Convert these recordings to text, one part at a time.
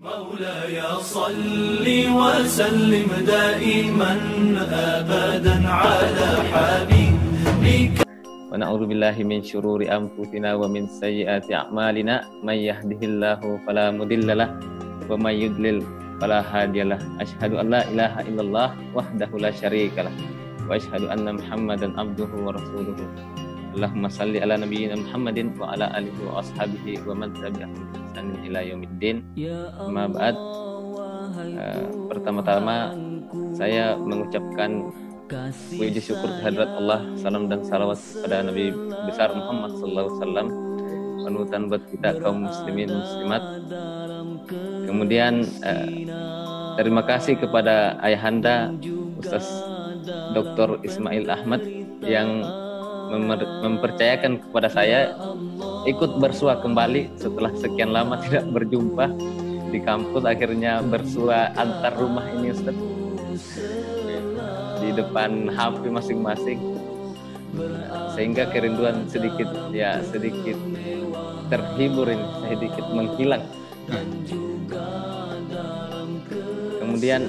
مولاي صل وسلم دائما أبدا على حبيبك. ونعوذ بالله من شرور أنفسنا ومن سيئات أعمالنا من يهده الله فلا مضل له ومن يضلل فلا هادي له أشهد أن لا إله إلا الله وحده لا شريك له وأشهد أن محمدا عبده ورسوله. Allahumma salli ala nabiyyina Muhammadin wa ala alihi wa ashabihi wa man tabi'ahum bi ihsanin ila yaumiddin. Amma ba'd. Pertama-tama saya mengucapkan puji syukur kehadirat Allah, salam dan salawat kepada Nabi besar Muhammad sallallahu alaihi wasallam, panutan buat kita kaum muslimin muslimat. Kemudian terima kasih kepada ayahanda Ustaz Dr. Ismail Ahmad yang mempercayakan kepada saya ikut bersua kembali setelah sekian lama tidak berjumpa di kampus. Akhirnya bersua antar rumah ini Ustaz, di depan HP masing-masing, sehingga kerinduan sedikit terhibur ini, sedikit menghilang. Kemudian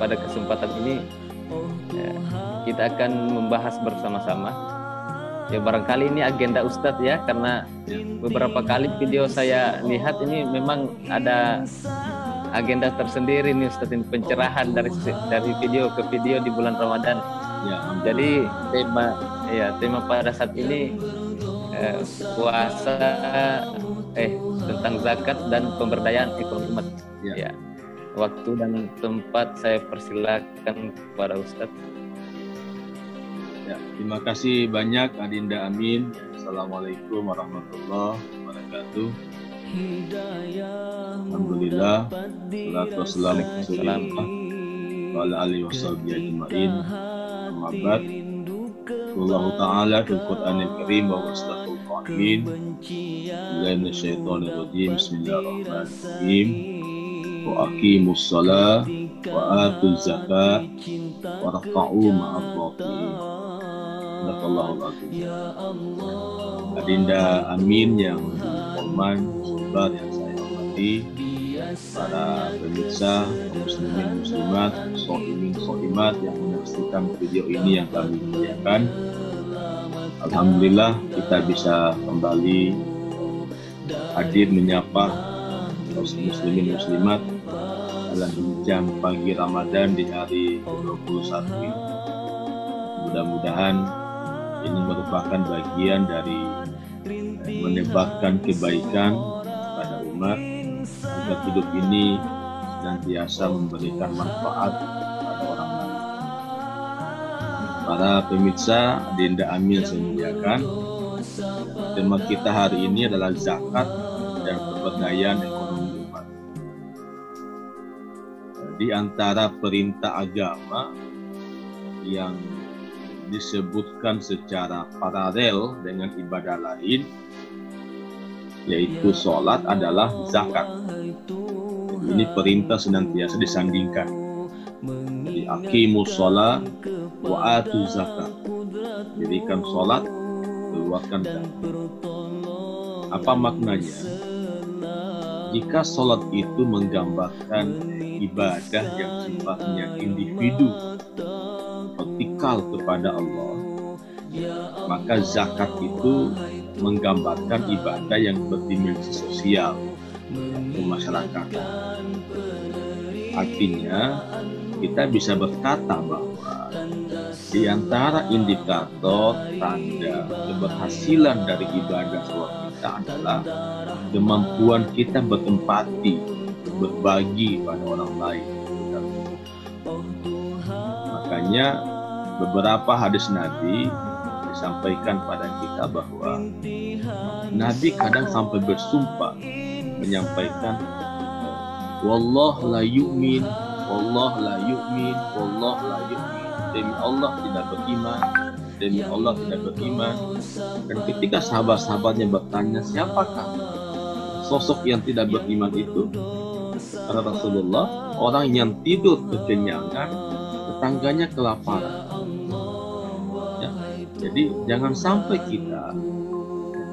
pada kesempatan ini kita akan membahas bersama-sama. Ya barangkali ini agenda Ustadz ya, karena beberapa kali video saya lihat ini memang ada agenda tersendiri nih Ustadz, ini pencerahan dari video ke video di bulan Ramadan. Ya, jadi tema pada saat ini puasa tentang zakat dan pemberdayaan ekonomi umat. Ya. Waktu dan tempat saya persilakan kepada Ustadz. Ya, terima kasih banyak Adinda Amin. Assalamualaikum warahmatullahi wabarakatuh. Alhamdulillah, salatu wassalamu ala alihi washabihi ajma'in. Amma ba'd. Allah Ta'ala fil Qur'anil Karim wa wasdaqul qa'ilin. Billahi minasyaitonir rajim. Bismillahirrahmanirrahim. Wa aqimus shalah wa atuz zakat wa rafa'u ma'ar rafi'in. Adinda Amin yang hormat, sahabat yang saya hormati, para pemirsa, muslimin muslimat, sholimin sholimat yang menyaksikan video ini yang kami muliakan. Alhamdulillah kita bisa kembali hadir menyapa muslimin muslimat dalam bincang pagi Ramadan di hari 21 ini. Mudah-mudahan ini merupakan bagian dari menebarkan kebaikan pada umat agar hidup ini senantiasa memberikan manfaat pada orang lain. Para pemirsa, Adinda Amin saya muliakan, tema kita hari ini adalah zakat dan pemberdayaan ekonomi umat. Di antara perintah agama yang disebutkan secara paralel dengan ibadah lain, yaitu sholat, adalah zakat. Ini perintah senantiasa disandingkan. Jadi aqimus sholat wa atuz zakat. Dirikan sholat, keluarkan zakat. Apa maknanya? Jika sholat itu menggambarkan ibadah yang sifatnya individu, vertikal kepada Allah, maka zakat itu menggambarkan ibadah yang berdimensi sosial ke masyarakat. Artinya kita bisa berkata bahwa di antara indikator tanda keberhasilan dari ibadah sholat kita adalah kemampuan kita berempati, berbagi pada orang lain. Makanya beberapa hadis Nabi disampaikan pada kita bahwa Nabi kadang sampai bersumpah menyampaikan wallah la yu'min, wallah la yu'min, wallah la yu'min. Demi Allah tidak beriman, demi Allah tidak beriman. Dan ketika sahabat-sahabatnya bertanya, siapakah sosok yang tidak beriman itu? Kata Rasulullah, orang yang tidur kekenyangan, tetangganya kelaparan. Ya, jadi jangan sampai kita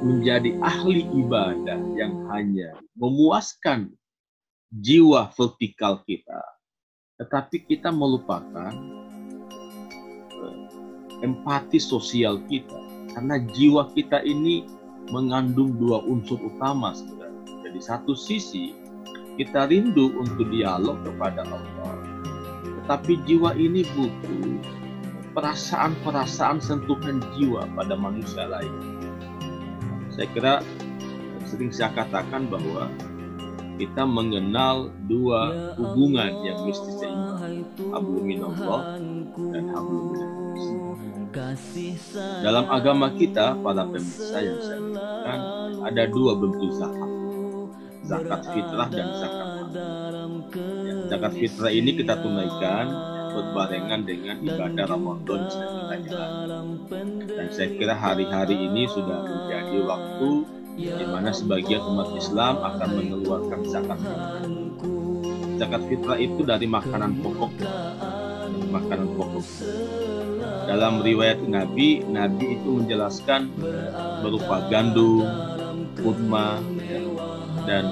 menjadi ahli ibadah yang hanya memuaskan jiwa vertikal kita, tetapi kita melupakan empati sosial kita, karena jiwa kita ini mengandung dua unsur utama sebenarnya. Jadi satu sisi kita rindu untuk dialog kepada Allah, tetapi jiwa ini butuh perasaan-perasaan sentuhan jiwa pada manusia lain. Saya kira sering saya katakan bahwa kita mengenal dua hubungan yang mesti seimbang, hablum minallah dan hablum minan nas. Dalam agama kita, para pemirsa yang saya katakan, ada dua bentuk zakat. Zakat fitrah dan zakat mal. Zakat fitrah ini kita tunaikan berbarengan dengan ibadah Ramadan yang sedang kita jalani. Dan saya kira hari-hari ini sudah menjadi waktu di mana sebagian umat Islam akan mengeluarkan zakat fitrah. Zakat fitrah itu dari makanan pokok. Makanan pokok. Dalam riwayat Nabi itu menjelaskan berupa gandum, kurma, dan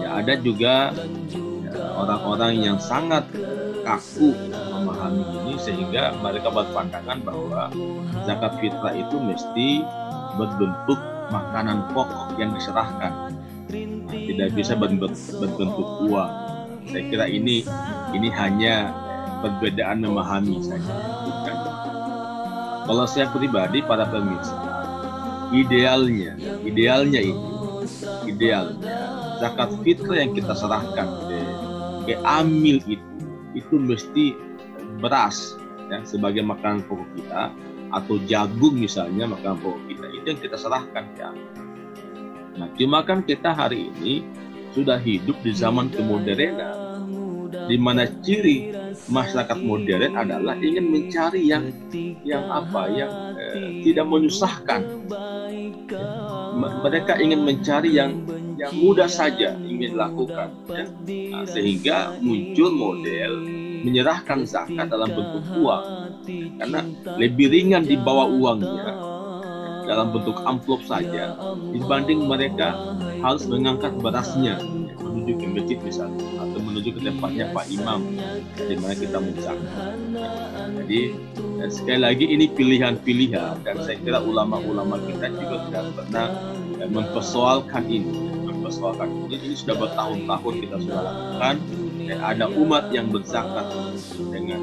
ya ada juga orang-orang yang sangat kaku memahami ini sehingga mereka berpandangan bahwa zakat fitrah itu mesti berbentuk makanan pokok yang diserahkan, tidak bisa berbentuk uang. Saya kira ini hanya perbedaan memahami saja. Bukan. Kalau saya pribadi, para pemirsa, idealnya zakat fitrah yang kita serahkan ke amil itu mesti beras ya, sebagai makanan pokok kita, atau jagung misalnya makanan pokok kita, itu yang kita serahkan ke amil. Nah, cuma kan kita hari ini sudah hidup di zaman kemodernan, di mana ciri masyarakat modern adalah ingin mencari yang tidak menyusahkan. Mereka ingin mencari yang mudah saja ingin lakukan, ya. Nah, sehingga muncul model menyerahkan zakat dalam bentuk uang, karena lebih ringan dibawa uangnya dalam bentuk amplop saja dibanding mereka harus mengangkat berasnya menuju ke masjid misalnya, atau menuju ke tempatnya Pak Imam di mana kita menzakat. Jadi sekali lagi ini pilihan-pilihan, dan saya kira ulama-ulama kita juga tidak pernah mempersoalkan ini. Ini sudah bertahun-tahun kita sudah lakukan. Ada umat yang berzakat dengan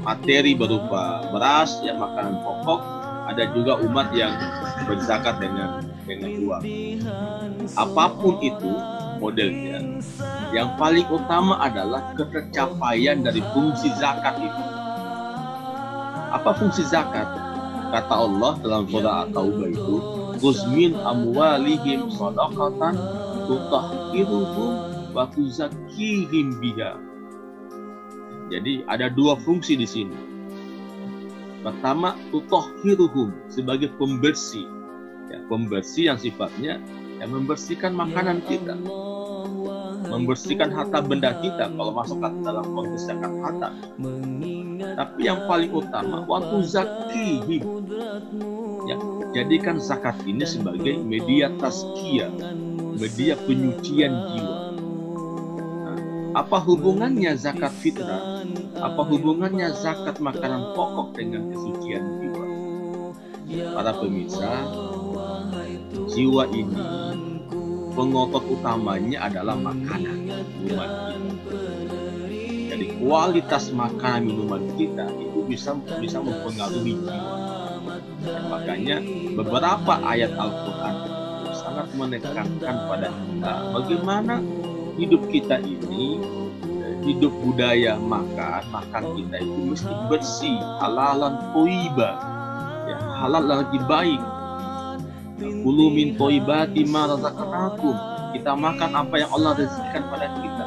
materi berupa beras, ya, makanan pokok. Ada juga umat yang berzakat dengan uang. Apapun itu modelnya, yang paling utama adalah ketercapaian dari fungsi zakat itu. Apa fungsi zakat? Kata Allah dalam surah At-Taubah itu, "Khuzmin amwalihim shadaqatan tutahhiruhum wa tuzakkihim biha." Jadi ada dua fungsi di sini. Pertama, tutahhiruhum, sebagai pembersih. Ya, pembersih yang sifatnya membersihkan makanan kita, membersihkan harta benda kita kalau masuk dalam konteks zakat harta. Tapi yang paling utama, waktu zakihim, ya, jadikan zakat ini sebagai media tazkiyah, media penyucian jiwa. Nah, apa hubungannya zakat fitrah? Apa hubungannya zakat makanan pokok dengan kesucian jiwa? Para pemirsa, jiwa ini pengotot utamanya adalah makanan minuman kita. Jadi kualitas makanan minuman kita itu bisa mempengaruhi jiwa. Dan makanya beberapa ayat Al-Quran sangat menekankan pada kita bagaimana hidup kita ini, hidup budaya makan kita itu mesti bersih, halalan thayyibah, ya, halal lagi baik. Kulu min thayyibati ma razaqnakum. Kita makan apa yang Allah rezekikan pada kita.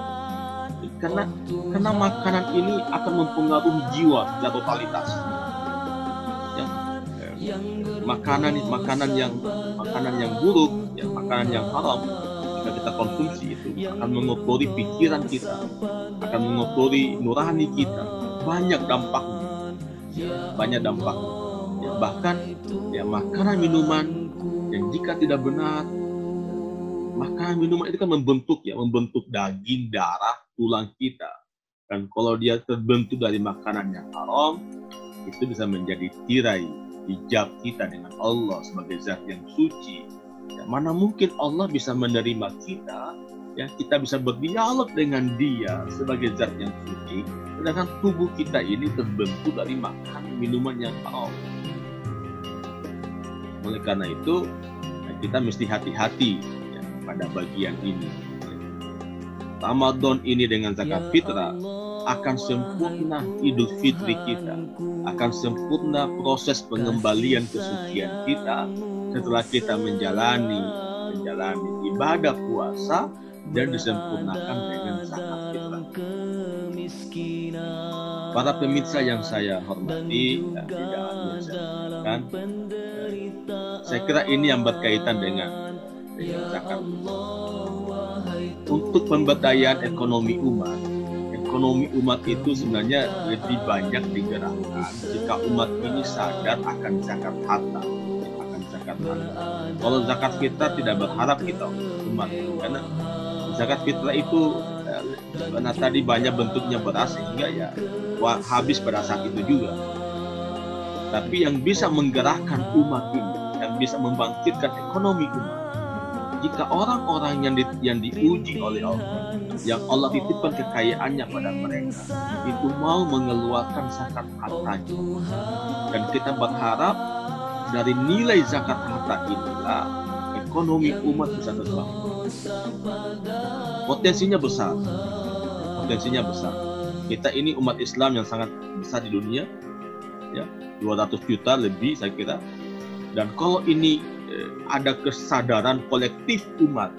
Karena makanan ini akan mempengaruhi jiwa secara totalitas. Ya, makanan yang buruk, ya, makanan yang haram jika kita konsumsi itu akan mengotori pikiran kita, akan mengotori nurani kita. Banyak dampaknya. Ya, bahkan ya, makanan minuman yang jika tidak benar makanan minuman itu kan membentuk daging, darah, tulang kita. Dan kalau dia terbentuk dari makanan yang haram, itu bisa menjadi tirai hijab kita dengan Allah sebagai zat yang suci. Ya, mana mungkin Allah bisa menerima kita, ya, kita bisa berdialog dengan Dia sebagai zat yang suci, sedangkan tubuh kita ini terbentuk dari makanan minuman yang haram. Oleh karena itu, kita mesti hati-hati ya, pada bagian ini. Ramadan ini dengan zakat fitrah akan sempurna Idul Fitri kita, akan sempurna proses pengembalian kesucian kita setelah kita menjalani ibadah puasa dan disempurnakan dengan zakat fitrah. Para pemirsa yang saya hormati dan tidak hanya saya saya kira ini yang berkaitan dengan zakat. Untuk pemberdayaan ekonomi umat itu sebenarnya lebih banyak digerakkan jika umat ini sadar akan zakat harta. Kalau zakat fitrah tidak berharap kita umat, karena zakat fitrah itu karena tadi banyak bentuknya beras sehingga ya habis pada saat itu juga. Tapi yang bisa menggerakkan umat ini, yang bisa membangkitkan ekonomi umat, jika orang-orang yang diuji oleh Allah, yang Allah titipkan kekayaannya pada mereka, itu mau mengeluarkan zakat hartanya. Dan kita berharap dari nilai zakat harta inilah ekonomi umat bisa terbangun. Potensinya besar. Kita ini umat Islam yang sangat besar di dunia, ya, 200 juta lebih saya kira. Dan kalau ini ada kesadaran kolektif umat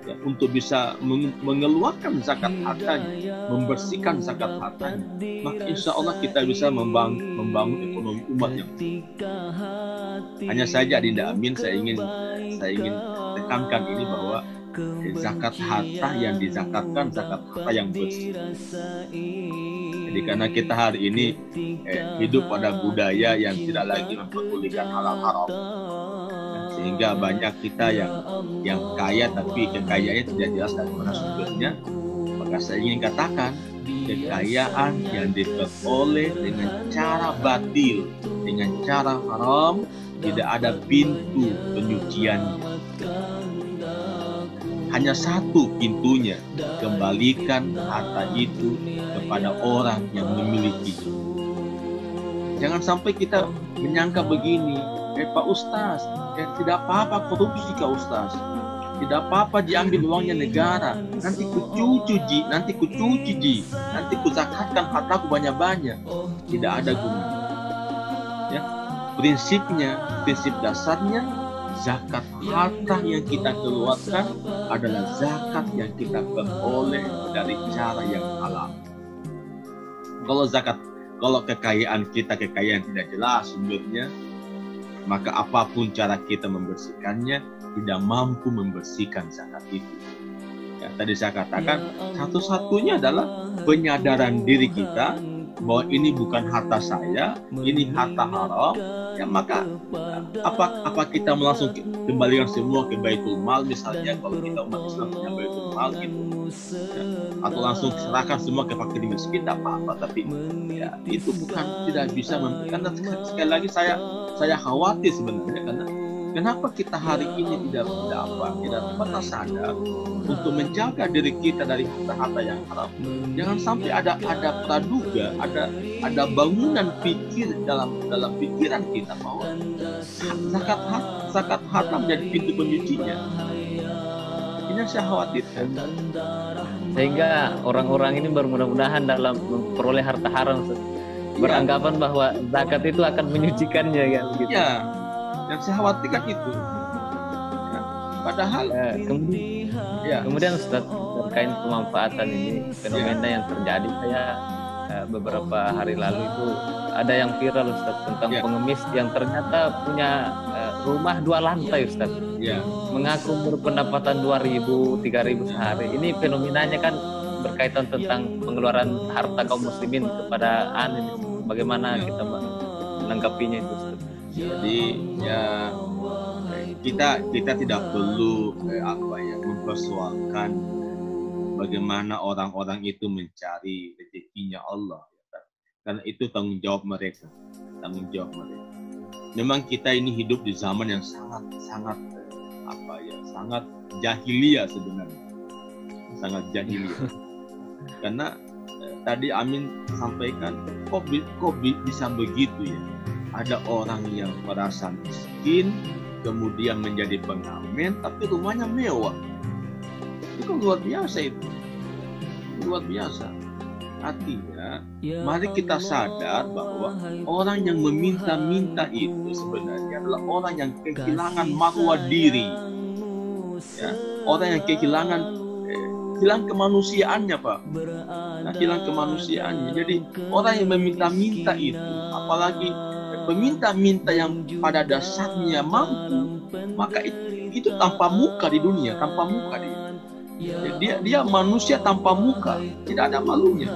ya, untuk bisa mengeluarkan zakat hartanya, membersihkan zakat hartanya, maka insya Allah kita bisa membangun ekonomi umat yang hanya saja Dinda Amin, saya ingin tekankan ini bahwa zakat harta yang dizakatkan zakat harta yang bersih. Jadi karena kita hari ini hidup pada budaya yang tidak lagi memperdulikan halal haram, sehingga banyak kita yang kaya tapi kekayaannya tidak jelas dari mana sumbernya. Maka saya ingin katakan, kekayaan yang diperoleh dengan cara batil, dengan cara haram, tidak ada pintu penyuciannya. Hanya satu pintunya, kembalikan harta itu kepada orang yang memilikinya. Jangan sampai kita menyangka begini, Pak Ustaz, tidak apa-apa korupsi Kak Ustaz, tidak apa-apa diambil uangnya negara, nanti kucuci ji, nanti kuzakatkan hartaku banyak-banyak. Tidak ada guna. Ya, prinsip dasarnya, zakat harta yang kita keluarkan adalah zakat yang kita peroleh dari cara yang halal. Kalau kekayaan kita tidak jelas sumbernya, maka apapun cara kita membersihkannya tidak mampu membersihkan zakat itu. Ya, tadi saya katakan satu-satunya adalah penyadaran diri kita bahwa ini bukan harta saya, ini harta haram. Ya, maka apa kita langsung kembalikan semua ke Baitul Mal misalnya, kalau kita umat Islam punya Baitul Mal gitu, ya, atau langsung serahkan semua ke fakir miskin, tidak apa-apa. Tapi ya, itu tidak bisa karena sekali lagi saya khawatir sebenarnya, karena kenapa kita hari ini tidak pernah sadar untuk menjaga diri kita dari harta-harta yang haram. Jangan sampai ada praduga, ada bangunan pikir dalam pikiran kita bahwa zakat harta menjadi pintu penyucinya. Ini saya khawatirkan. Sehingga orang-orang ini bermudah-mudahan dalam memperoleh harta haram beranggapan bahwa zakat itu akan menyucikannya, kan gitu. Ya, yang saya khawatirkan itu. Ya, padahal kemudian Ustaz, terkait pemanfaatan ini, fenomena yang terjadi, saya beberapa hari lalu itu ada yang viral Ustaz tentang pengemis yang ternyata punya rumah 2 lantai Ustaz. Mengaku berpendapatan 2.000, 3.000 sehari. Ini fenomenanya kan berkaitan tentang pengeluaran harta kaum muslimin kepada ini. Bagaimana kita menanggapinya itu Ustaz? Jadi ya kita tidak perlu mempersoalkan bagaimana orang-orang itu mencari rezekinya Allah. Karena itu tanggung jawab mereka. Memang kita ini hidup di zaman yang sangat jahiliyah sebenarnya. Sangat jahiliyah. Karena tadi Amin sampaikan, kok bisa begitu ya? Ada orang yang merasa miskin, kemudian menjadi pengamen, tapi rumahnya mewah. Itu luar biasa itu. Luar biasa. Artinya, mari kita sadar bahwa orang yang meminta-minta itu sebenarnya adalah orang yang kehilangan marwah diri. Ya, orang yang hilang kemanusiaannya, Pak. Hilang kemanusiaannya. Jadi orang yang meminta-minta itu, apalagi peminta-minta yang pada dasarnya mampu, maka itu tanpa muka di dunia, tanpa muka dia manusia tanpa muka, tidak ada malunya,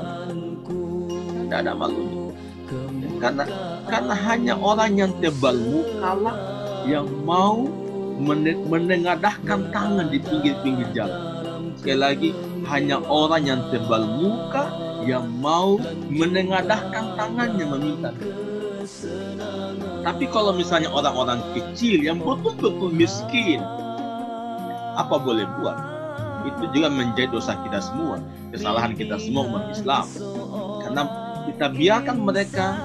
karena hanya orang yang tebal muka lah yang mau menengadahkan tangan di pinggir-pinggir jalan. Sekali lagi, hanya orang yang tebal muka yang mau menengadahkan tangannya meminta. Tapi kalau misalnya orang-orang kecil yang betul-betul miskin, apa boleh buat? Itu juga menjadi dosa kita semua, kesalahan kita semua umat Islam. Karena kita biarkan mereka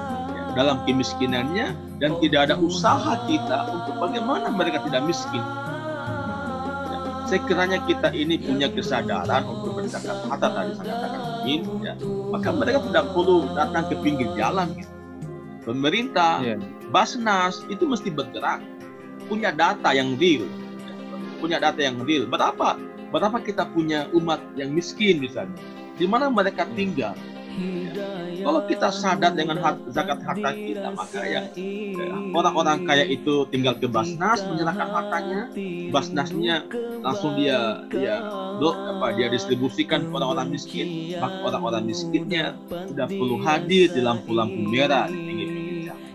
dalam kemiskinannya dan tidak ada usaha kita untuk bagaimana mereka tidak miskin. Sekiranya kita ini punya kesadaran untuk berzakat harta tadi saya katakan Amin, ya, maka mereka tidak perlu datang ke pinggir jalan. Gitu. Pemerintah, Basnas itu mesti bergerak, punya data yang real, Berapa kita punya umat yang miskin misalnya, di mana mereka tinggal. Kalau kita sadar dengan zakat harta kita, maka orang-orang kaya itu tinggal ke Basnas menyerahkan hartanya, Basnasnya langsung dia distribusikan ke orang-orang miskin, maka orang-orang miskinnya sudah perlu hadir di lampu-lampu merah di pinggir-pinggir jalan.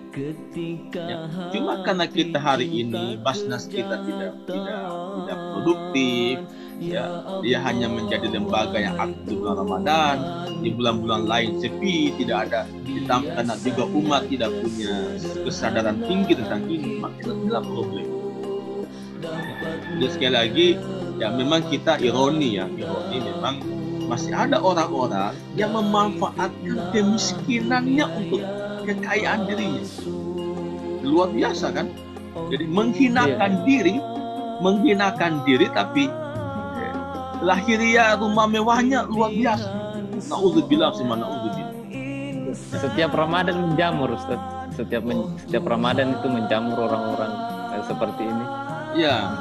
Ya, cuma karena kita hari ini Basnas kita tidak produktif, ya, dia hanya menjadi lembaga yang aktif di bulan Ramadan, di bulan-bulan lain sepi, tidak ada, karena juga umat tidak punya kesadaran tinggi tentang ini, maka itulah problem. Jadi sekali lagi, ya memang kita ironi memang masih ada orang-orang yang memanfaatkan kemiskinannya untuk kekayaan dirinya. Luar biasa kan? Jadi menghinakan diri tapi lahiriah rumah mewahnya luar biasa. Na'udzubillah. Setiap Ramadan menjamur, Ustaz. Setiap Ramadan itu menjamur orang-orang seperti ini. Ya,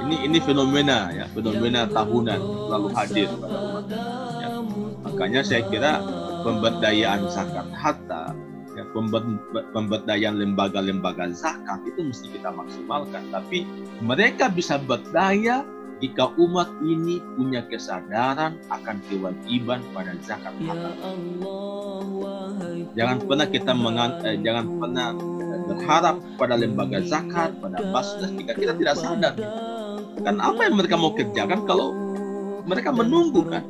ini fenomena tahunan lalu hadir pada umat. Ya, makanya saya kira pemberdayaan zakat harta, ya, pemberdayaan lembaga-lembaga zakat itu mesti kita maksimalkan. Tapi mereka bisa berdaya jika umat ini punya kesadaran akan kewajiban pada zakat harta. Jangan pernah berharap pada lembaga zakat, pada Basnas jika kita tidak sadar. Kan apa yang mereka mau kerjakan kalau mereka menunggu kan?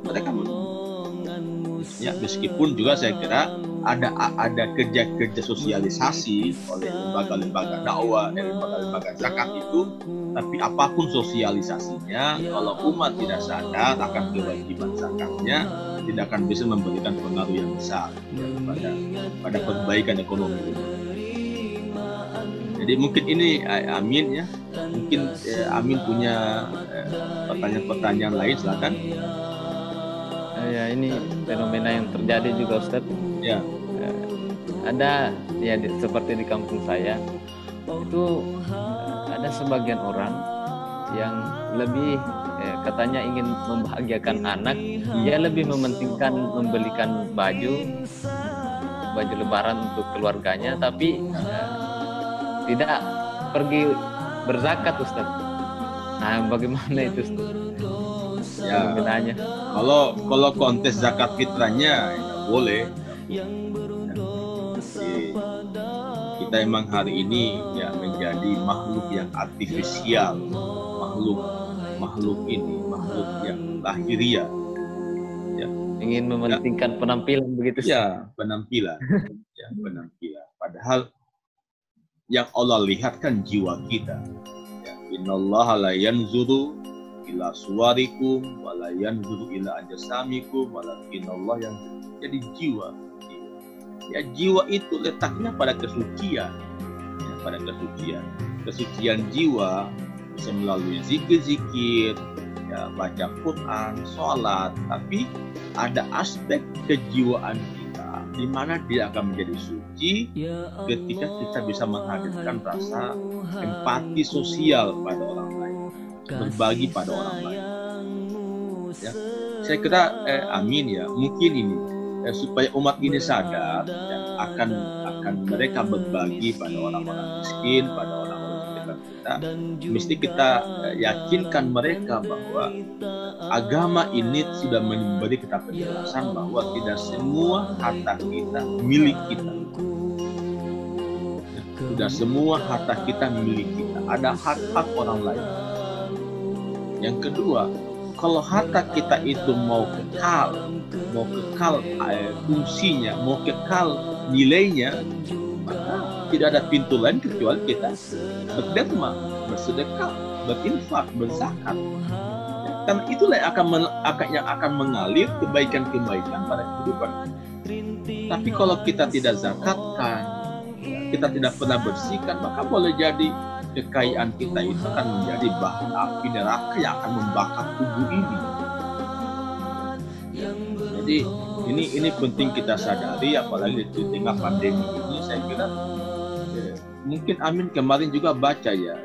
Ya, meskipun juga saya kira ada kerja sosialisasi oleh lembaga-lembaga dakwah dan lembaga-lembaga zakat itu, tapi apapun sosialisasinya, kalau umat tidak sadar akan kewajiban zakatnya, tidak akan bisa memberikan pengaruh yang besar pada perbaikan ekonomi. Jadi mungkin ini Amin ya, mungkin Amin punya pertanyaan-pertanyaan lain, silakan. Ya, ini fenomena yang terjadi juga, Ustaz. Ya. Ada ya seperti di kampung saya itu ada sebagian orang yang lebih katanya ingin membahagiakan anak, dia lebih mementingkan membelikan baju lebaran untuk keluarganya, tapi tidak pergi berzakat, Ustaz. Nah, bagaimana itu, Ustaz? Ya, kalau kontes zakat fitrahnya ya boleh. Kita emang hari ini ya menjadi makhluk yang artifisial, makhluk makhluk ini, makhluk yang lahiriah, ya, Ingin mementingkan penampilan begitu. ya penampilan, ya penampilan. Padahal yang Allah lihat kan jiwa kita. Ya, innallaha la yanzuru ila suwarikum wa la yanzuru ila ajsamikum walakinallah yang jadi jiwa. Ya, jiwa itu letaknya pada kesucian, ya, pada kesucian. Kesucian jiwa bisa melalui zikir-zikir, ya, baca Quran, sholat, tapi ada aspek kejiwaan kita di mana dia akan menjadi suci ketika kita bisa menghadirkan rasa empati sosial pada orang lain, berbagi pada orang lain. Ya, saya kira amin ya, mungkin ini supaya umat ini sadar, ya, akan mereka berbagi pada orang-orang miskin, pada orang-orang sekitar kita. Mesti kita yakinkan mereka bahwa agama ini sudah memberi kita penjelasan bahwa tidak semua harta kita milik kita. Sudah semua harta kita milik kita. Ada hak-hak orang lain. Yang kedua, kalau harta kita itu mau kekal fungsinya, mau kekal nilainya, maka tidak ada pintu lain kecuali kita berderma, bersedekah, berinfak, berzakat. Karena itulah yang akan mengalir kebaikan-kebaikan pada kehidupan. Tapi kalau kita tidak zakatkan, kita tidak pernah bersihkan, maka boleh jadi kekayaan kita itu akan menjadi bahan api neraka yang akan membakar tubuh ini. Jadi ini penting kita sadari, apalagi di tengah pandemi ini. Saya kira mungkin Amin kemarin juga baca ya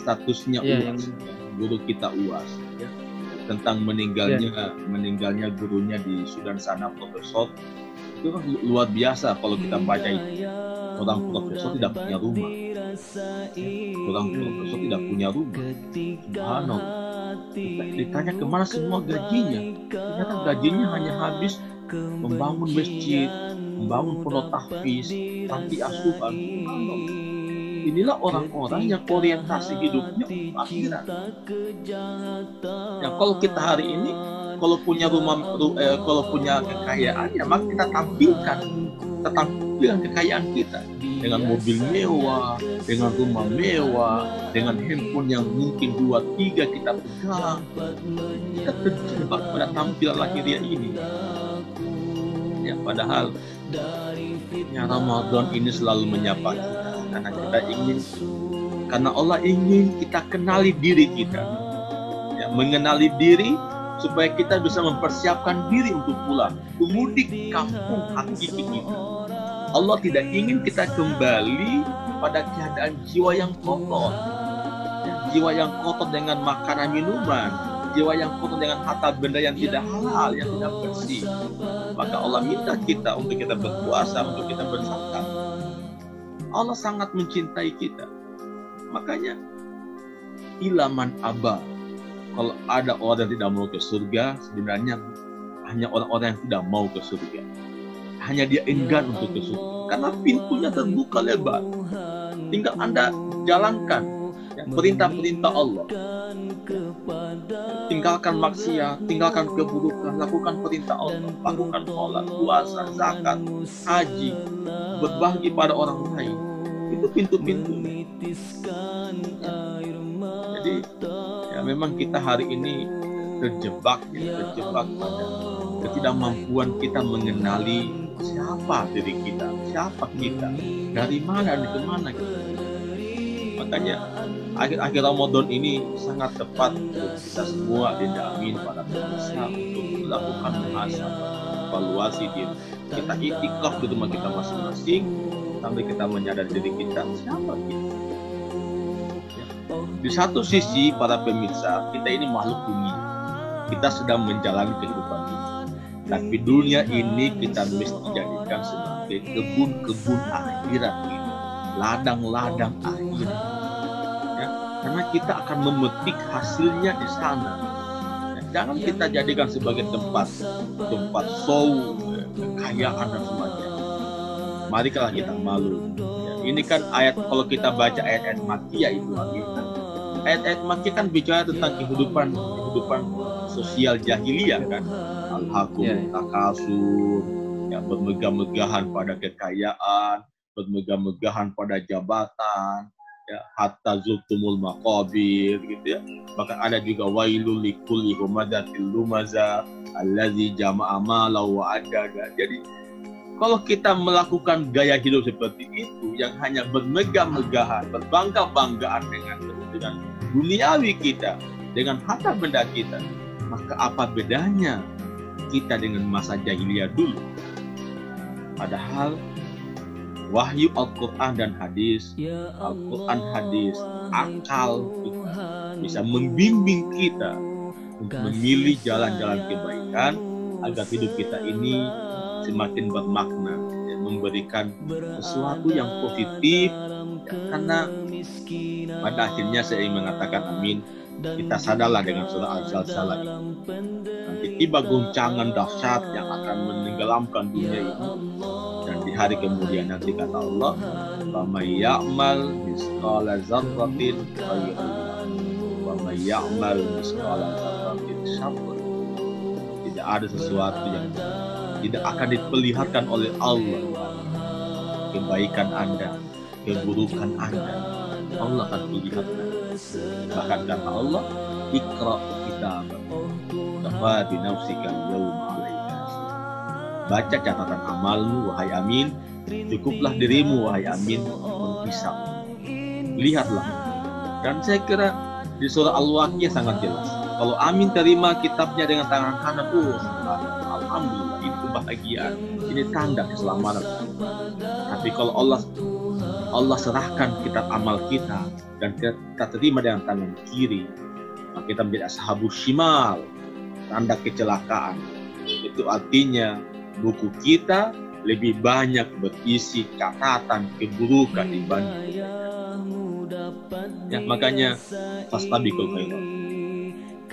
statusnya UAS, guru kita UAS, ya, tentang meninggalnya gurunya di Sudan sana, profesor. Itu kan luar biasa kalau kita baca itu. Orang profesor tidak punya rumah. Subhanallah. Ditanya kemana semua gajinya. Ternyata gajinya hanya habis membangun masjid, membangun pondok tahfiz, panti asuhan. Inilah orang-orang yang orientasi hidupnya akhirat. Yang kalau kita hari ini, kalau punya rumah, kalau punya kekayaan, ya maka kita tampilkan kekayaan kita dengan mobil mewah, dengan rumah mewah, dengan handphone yang mungkin 2-3 kita pegang. Kita terjebak pada tampilan lahiriah ini. Ya, padahal ya, Ramadan ini selalu menyapa kita karena Allah ingin kita kenali diri kita, ya, mengenali diri supaya kita bisa mempersiapkan diri untuk pulang, mudik kampung hakiki kita. Allah tidak ingin kita kembali pada keadaan jiwa yang kotor, ya, jiwa yang kotor dengan makanan minuman, jiwa yang kotor dengan harta benda yang tidak halal, yang tidak bersih. Maka Allah minta kita untuk kita berpuasa, untuk kita berzakat. Allah sangat mencintai kita. Makanya ilaman aba. Kalau ada orang yang tidak mau ke surga, sebenarnya hanya orang-orang yang tidak mau ke surga. Hanya dia enggan untuk ke surga. Karena pintunya terbuka lebar. Tinggal Anda jalankan, ya, perintah-perintah Allah. Tinggalkan maksiat, tinggalkan keburukan, lakukan perintah Allah, lakukan sholat, puasa, zakat, haji, berbagi pada orang lain. Itu pintu-pintu. Jadi ya memang kita hari ini terjebak pada ketidakmampuan kita mengenali siapa diri kita, siapa kita, dari mana dan kemana kita. Makanya akhir-akhir Ramadan ini sangat tepat untuk kita semua didamin pada pemirsa untuk melakukan muhasabah, evaluasi diri. Kita itikaf di rumah kita masing-masing sampai kita menyadari diri kita siapa kita. Ya. Di satu sisi para pemirsa, kita ini makhluk dunia. Kita sedang menjalani kehidupan ini. Tapi dunia ini kita mesti jadikan sebagai kebun-kebun akhirat kita, ladang-ladang akhirat. Ya, karena kita akan memetik hasilnya di sana. Ya, jangan kita jadikan sebagai tempat show, kekayaan dan sebagainya. Mari kita malu. Ya, ini kan ayat, kalau kita baca ayat-ayat Makkiyah itu, ayat-ayat Makkiyah kan bicara tentang kehidupan sosial jahiliyah kan, alhaqum takasur, ya, bermegah-megahan pada kekayaan, bermegah-megahan pada jabatan, ya, hatta zultumul maqabir gitu ya. Bahkan ada juga wailul likulli humazatil lumaza allazi jama'a malahu wa adada. Jadi kalau kita melakukan gaya hidup seperti itu yang hanya bermegah-megahan, berbangga-banggaan dengan duniawi kita, dengan harta benda kita, maka apa bedanya kita dengan masa jahiliyah dulu? Padahal wahyu Al-Quran dan hadis, Al-Quran hadis, akal kita bisa membimbing kita untuk memilih jalan-jalan kebaikan agar hidup kita ini semakin bermakna, ya, memberikan sesuatu yang positif, ya, karena pada akhirnya saya ingin mengatakan amin, kita sadarlah dengan surah Al-Zalzalah ini. Nanti tiba guncangan dahsyat yang akan menenggelamkan dunia ini, dan di hari kemudian nanti kata Allah, "Faman ya'mal misqala dzarratin khairan wa man ya'mal misqala dzarratin syarran." Tidak ada sesuatu yang tidak akan diperlihatkan oleh Allah. Kebaikan Anda, keburukan Anda, Allah akan perlihatkan. Bahkan kata Allah, "Iqra kitabak kafa bi nafsika al-yawma 'alaika." Baca catatan amalmu wahai Amin, cukuplah dirimu wahai Amin menghisap. Lihatlah. Dan saya kira di surah Al-Waqiah sangat jelas. Kalau Amin terima kitabnya dengan tangan kanan, alhamdulillah, ini kebahagiaan, ini tanda keselamatan. Tapi kalau Allah serahkan kitab amal kita dan kita terima dengan tangan kiri, maka kita menjadi ashabus shimal, tanda kecelakaan. Itu artinya buku kita lebih banyak berisi catatan keburukan dibanding ya, makanya fastabiqul khairat.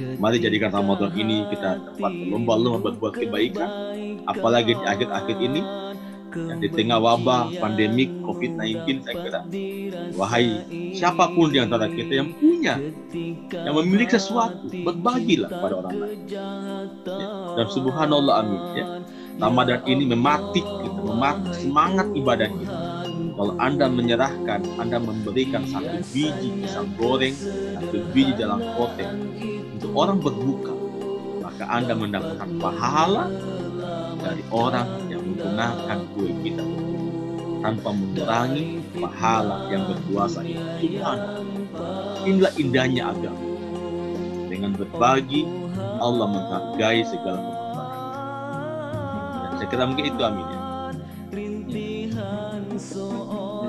Mari jadikan Ramadan ini kita tempat lomba-lomba berbuat kebaikan, apalagi di akhir-akhir ini, ya, di tengah wabah pandemik COVID-19. Saya kira, wahai siapapun di antara kita yang punya, yang memiliki sesuatu, berbagilah pada orang lain. Ya. Dan subhanallah, amin. Ya. Ramadan ini mematik kita, mematik semangat ibadah kita. Kalau Anda menyerahkan, Anda memberikan satu biji pisang goreng, satu biji dalam kotak untuk orang berbuka, maka Anda mendapatkan pahala dari orang yang menggunakan kue kita tanpa mengurangi pahala yang berpuasa itu. Subhanallah. Inilah indahnya agama. Dengan berbagi, Allah menghargai segala pengorbanan. Saya kira mungkin itu, amin ya.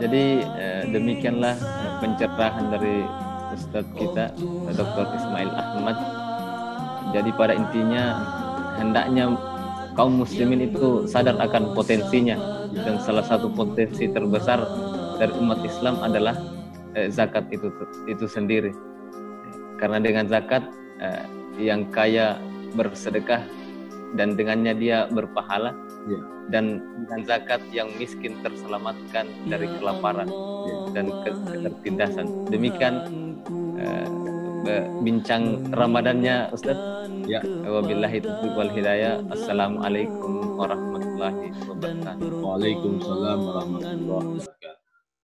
Jadi demikianlah pencerahan dari Ustadz kita, Dr. Ismail Ahmad. Jadi pada intinya hendaknya kaum muslimin itu sadar akan potensinya, dan salah satu potensi terbesar dari umat Islam adalah zakat itu sendiri. Karena dengan zakat yang kaya bersedekah dan dengannya dia berpahala, dan dengan zakat yang miskin terselamatkan dari kelaparan dan ketertindasan. Demikian bincang Ramadannya Ustaz. Ya. Wabillahi taufiq wal hidayah. Assalamualaikum warahmatullahi wabarakatuh. Waalaikumsalam warahmatullahi wabarakatuh.